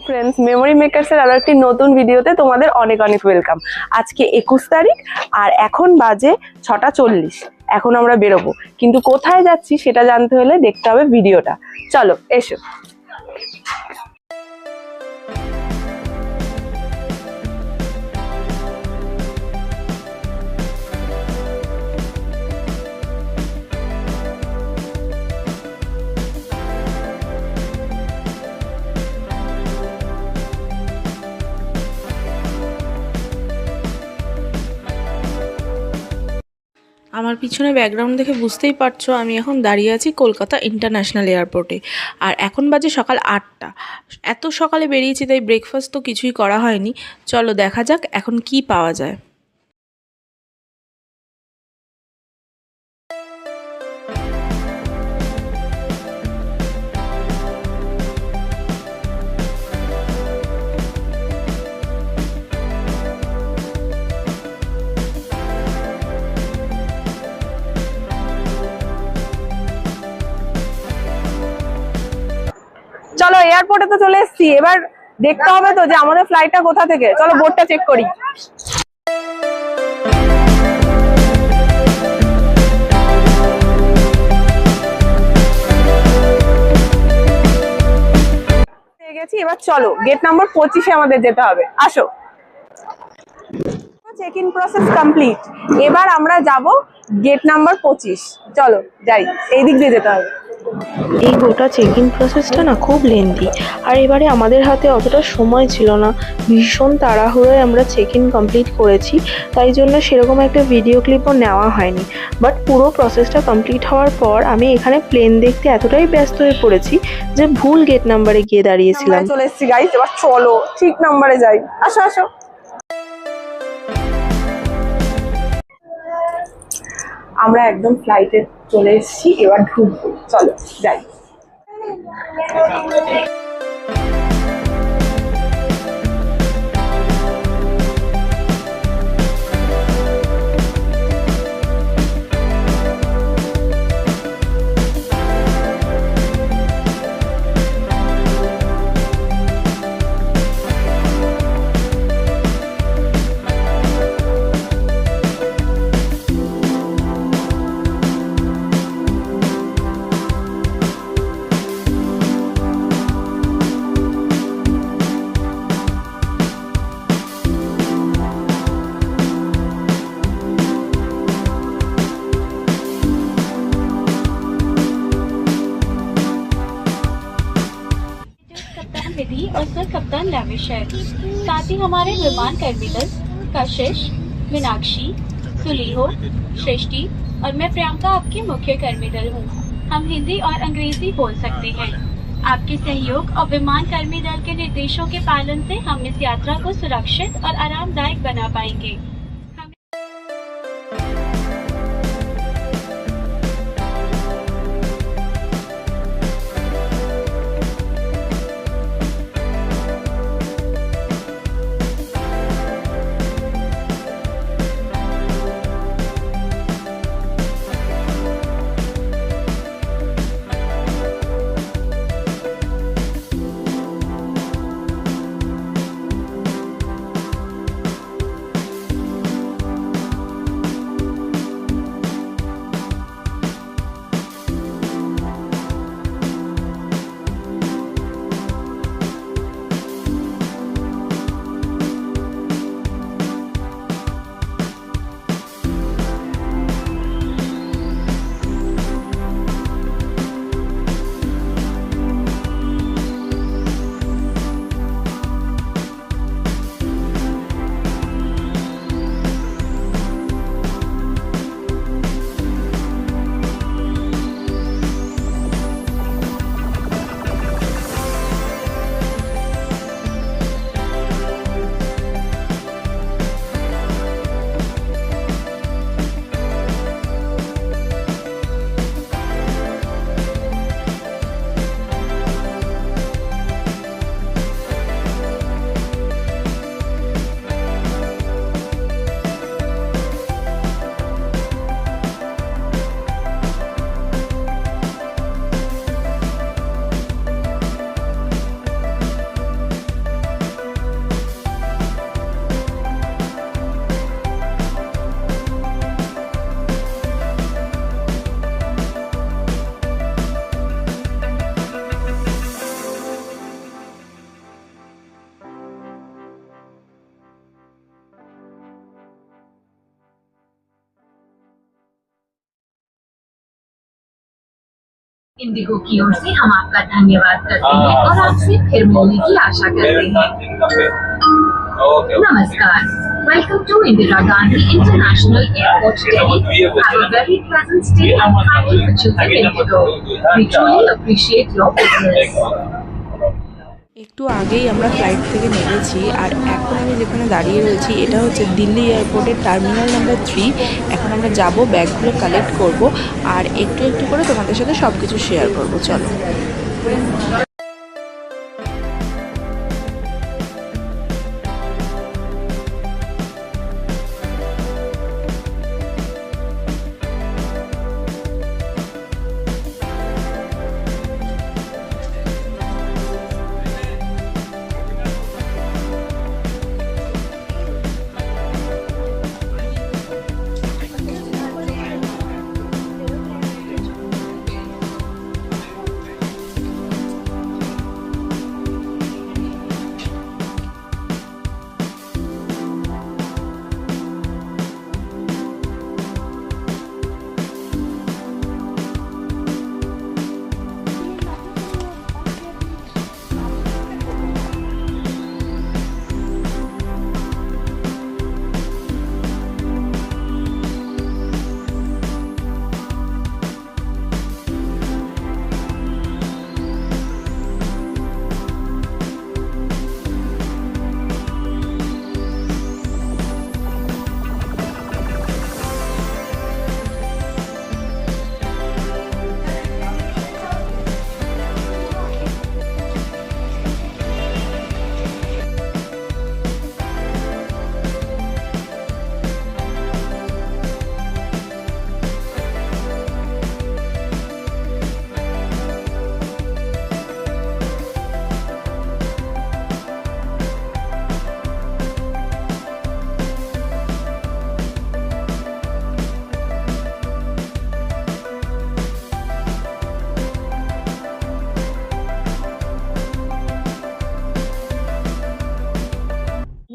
Friends, memory মেকার্সের আরো একটি নতুন ভিডিওতে তোমাদের অনেক অনেক ওয়েলকাম। আজকে 21 তারিখ আর এখন বাজে 6:40। এখন আমরা বেরোবো, কিন্তু কোথায় যাচ্ছি সেটা জানতে হলে দেখতে হবে ভিডিওটা। চলো এসো। আমার পিছনে ব্যাকগ্রাউন্ড দেখে বুঝতেই পারছো আমি এখন দাঁড়িয়ে আছি কলকাতা ইন্টারন্যাশনাল এয়ারপোর্টে। আর এখন বাজে সকাল 8টা। এত সকালে বেরিয়েছি তাই ব্রেকফাস্ট তো কিছুই করা হয়নি। চলো দেখা যাক এখন কি পাওয়া যায়। চলো এয়ারপোর্টে তো চলে এসেছি, এবার দেখতে হবে তো যে আমাদের ফ্লাইটটা কোথা থেকে। চলো বোর্ডটা চেক করি। পেয়ে গেছি, এবার চলো গেট নাম্বার 25-এ আমাদের যেতে হবে। আসো। Check in process complete. এবার আমরা যাব গেট নাম্বার 25। চলো যাই, এই দিক দিয়ে যেতে হবে। এই গোটা চেক ইন প্রসেসটা না খুব লেন্দি, আর এবারে আমাদের হাতে অতটা সময় ছিল না। ভীষণ তাড়াহুড়োয় আমরা চেক ইন কমপ্লিট করেছি, তাই জন্য সেরকম একটা ভিডিও ক্লিপও নেওয়া হয়নি। বাট পুরো প্রসেসটা কমপ্লিট হওয়ার পর আমি এখানে প্লেন দেখতে এতটাই ব্যস্ত হয়ে পড়েছি যে ভুল গেট নাম্বারে গিয়ে দাঁড়িয়েছিলাম। চলে এসেছি গাইস, এবার চলো ঠিক নাম্বারে যাই। আসো আসো। আমরা একদম ফ্লাইটে চলে এসেছি, এবার ঢুকবো। চলো যাই। विधि और सर कप्तान लैविश है। साथ ही हमारे विमान टर्मिनल कशिश, मीनाक्षी, सुलीहो, सृष्टि और मैं प्रियंका आपकी मुख्य टर्मिनल हूँ। हम हिंदी और अंग्रेजी बोल सकते हैं। आपके सहयोग और विमान कर्मी दल के निर्देशों के पालन से हम इस यात्रा को सुरक्षित और आरामदायक बना पाएंगे। इंडिगो की ओर से हम आपका धन्यवाद करते हैं और आपसे फिर मिलने की आशा करते हैं। नमस्कार, welcome to Indira Gandhi International Airport Delhi. Have a very pleasant stay and thank you for choosing IndiGo. We truly appreciate your business. একটু আগেই আমরা ফ্লাইট থেকে নেমেছি আর এখন আমি যেখানে দাঁড়িয়ে রয়েছি এটা হচ্ছে দিল্লি এয়ারপোর্টের টার্মিনাল নাম্বার 3। এখন আমরা যাব, ব্যাগগুলো কালেক্ট করব আর একটু একটু করে তোমাদের সাথে সব কিছু শেয়ার করব। চলো।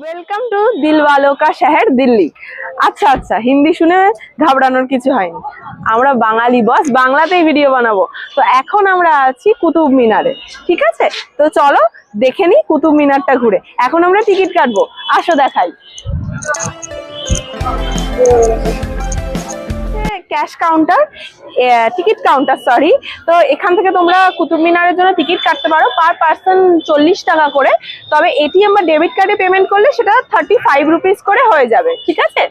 ওয়েলকাম টু দিলওয়ালো কা শহর দিল্লি। আচ্ছা আচ্ছা, হিন্দি শুনে ঘাবড়ানোর কিছু হয়নি, আমরা বাঙালি বস, বাংলাতেই ভিডিও বানাবো। তো এখন আমরা আছি কুতুব মিনারে, ঠিক আছে? তো চলো দেখে নিই কুতুব মিনারটা ঘুরে। এখন আমরা টিকিট কাটবো, আসো দেখাই। Cash counter, ticket counter sorry. তো এখান থেকে তোমরা কুতুব মিনারের জন্য টিকিট কাটতে পারো, পার পার্সন 40 টাকা করে। তবে এটিএম বা ডেবিট কার্ডে পেমেন্ট করলে সেটা 35 রুপিস করে হয়ে যাবে, ঠিক আছে?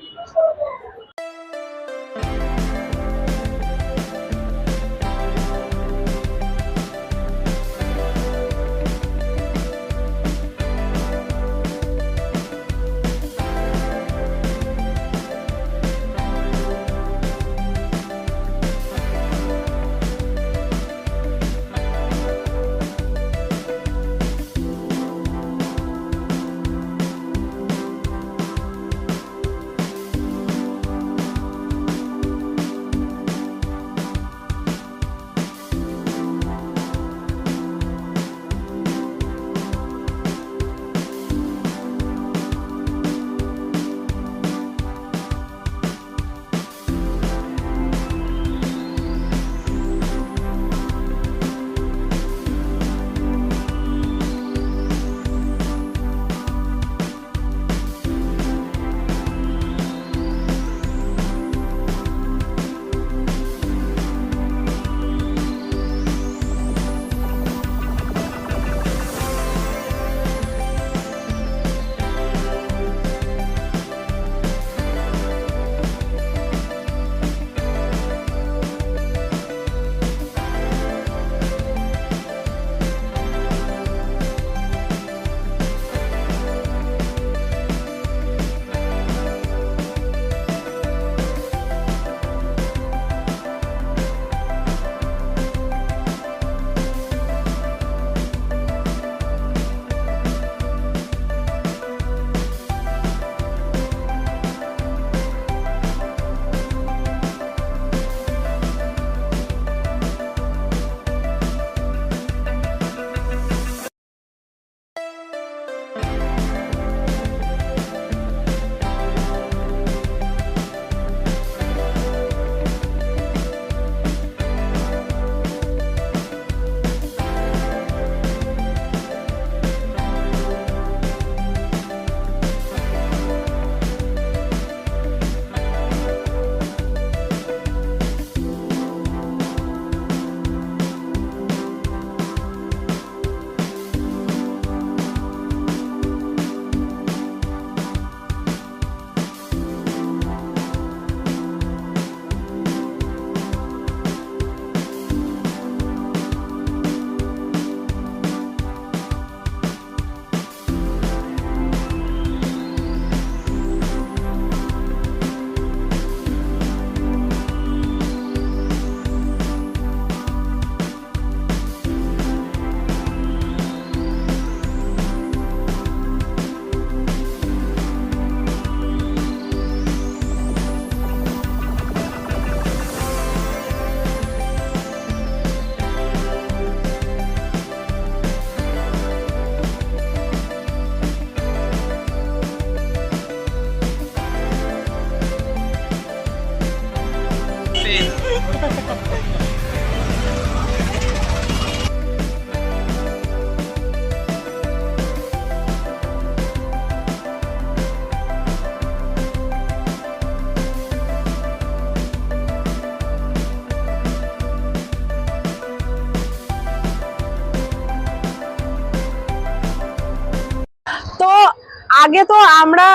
আগে তো আমরা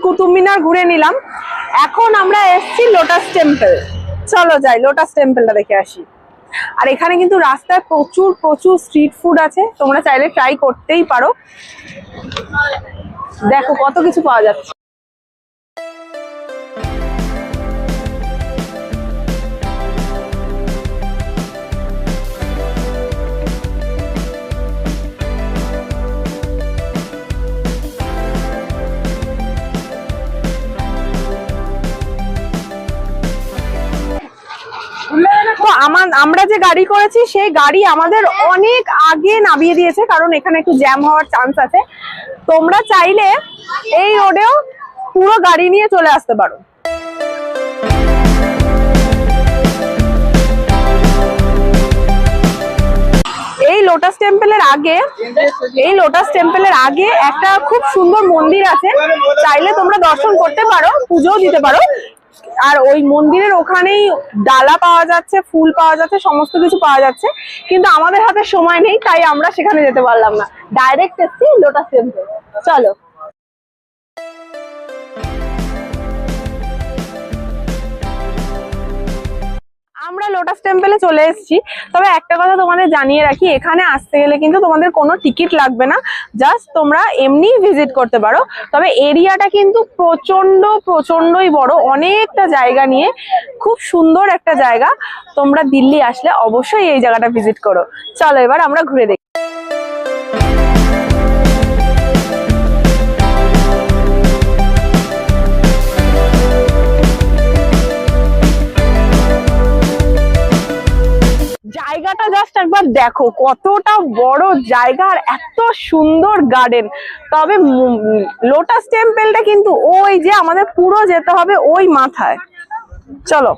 কুতুব মিনার ঘুরে নিলাম, এখন আমরা এসেছি লোটাস টেম্পল। চলো যাই লোটাস টেম্পলটা দেখে আসি। আর এখানে কিন্তু রাস্তায় প্রচুর প্রচুর স্ট্রিট ফুড আছে, তোমরা চাইলে ট্রাই করতেই পারো। দেখো কত কিছু পাওয়া যাচ্ছে। তো আমরা যে গাড়ি করেছি সেই গাড়ি আমাদের অনেক আগে নামিয়ে দিয়েছে, কারণ এখানে একটু জ্যাম হওয়ার চান্স আছে। তোমরা চাইলে এই রোডেও পুরো গাড়ি নিয়ে চলে আসতে পারো। এই লোটাস টেম্পলের আগে একটা খুব সুন্দর মন্দির আছে, চাইলে তোমরা দর্শন করতে পারো, পুজোও দিতে পারো। আর ওই মন্দিরের ওখানেই ডালা পাওয়া যাচ্ছে, ফুল পাওয়া যাচ্ছে, সমস্ত কিছু পাওয়া যাচ্ছে। কিন্তু আমাদের হাতে সময় নেই, তাই আমরা সেখানে যেতে পারলাম না, ডাইরেক্ট এসছি লোটাস টেম্পল। চলো। আমরা লোটাস টেম্পলে চলে এসেছি। তবে একটা কথা তোমাদের জানিয়ে রাখি, এখানে আসতে গেলে কিন্তু তোমাদের কোনো টিকিট লাগবে না, জাস্ট তোমরা এমনি ভিজিট করতে পারো। তবে এরিয়াটা কিন্তু প্রচন্ডই বড়, অনেকটা জায়গা নিয়ে, খুব সুন্দর একটা জায়গা। তোমরা দিল্লি আসলে অবশ্যই এই জায়গাটা ভিজিট করো। চলো এবার আমরা ঘুরে দেখি। জায়গাটা জাস্ট একবার দেখো, কতটা বড় জায়গা আর এত সুন্দর গার্ডেন। তবে লোটাস টেম্পলটা কিন্তু ওই যে আমাদের পুরো যেতে হবে ওই মাথায়। চলো।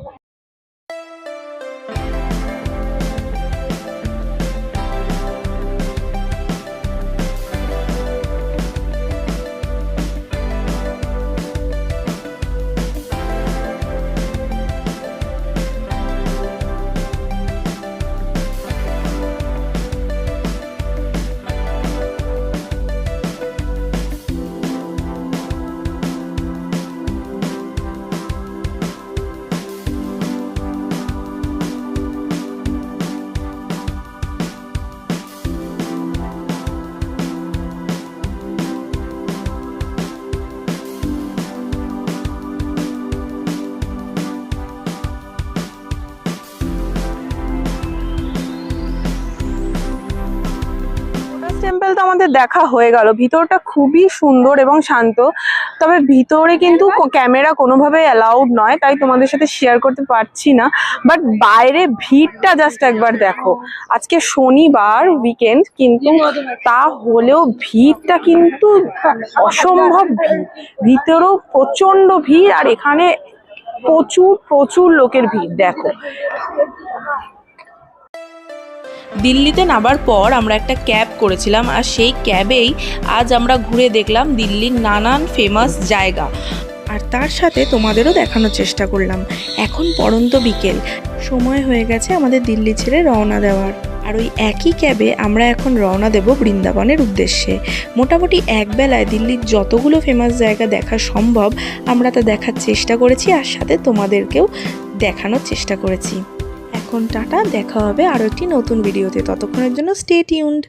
টেম্পল তো আমাদের দেখা হয়ে গেল। ভিতরটা খুবই সুন্দর এবং শান্ত, তবে ভিতরে কিন্তু ক্যামেরা কোনোভাবে অ্যালাউড নয়, তাই তোমাদের সাথে শেয়ার করতে পারছি না। বাট বাইরে ভিড়টা জাস্ট একবার দেখো। আজকে শনিবার, উইকেন্ড, কিন্তু তা হলেও ভিড়টা কিন্তু অসম্ভব ভিড়। ভিতরেও প্রচন্ড ভিড়, আর এখানে প্রচুর লোকের ভিড় দেখো। দিল্লিতে নামার পর আমরা একটা ক্যাব করেছিলাম, আর সেই ক্যাবেই আজ আমরা ঘুরে দেখলাম দিল্লির নানান ফেমাস জায়গা, আর তার সাথে তোমাদেরও দেখানোর চেষ্টা করলাম। এখন পড়ন্ত বিকেল, সময় হয়ে গেছে আমাদের দিল্লি ছেড়ে রওনা দেওয়ার। আর ওই একই ক্যাবে আমরা এখন রওনা দেব বৃন্দাবনের উদ্দেশ্যে। মোটামুটি একবেলায় দিল্লির যতগুলো ফেমাস জায়গা দেখা সম্ভব আমরা তা দেখার চেষ্টা করেছি, আর সাথে তোমাদেরকেও দেখানোর চেষ্টা করেছি। এখন টাটা, দেখা হবে আরও একটি নতুন ভিডিওতে। ততক্ষণের জন্য স্টে টিউনড।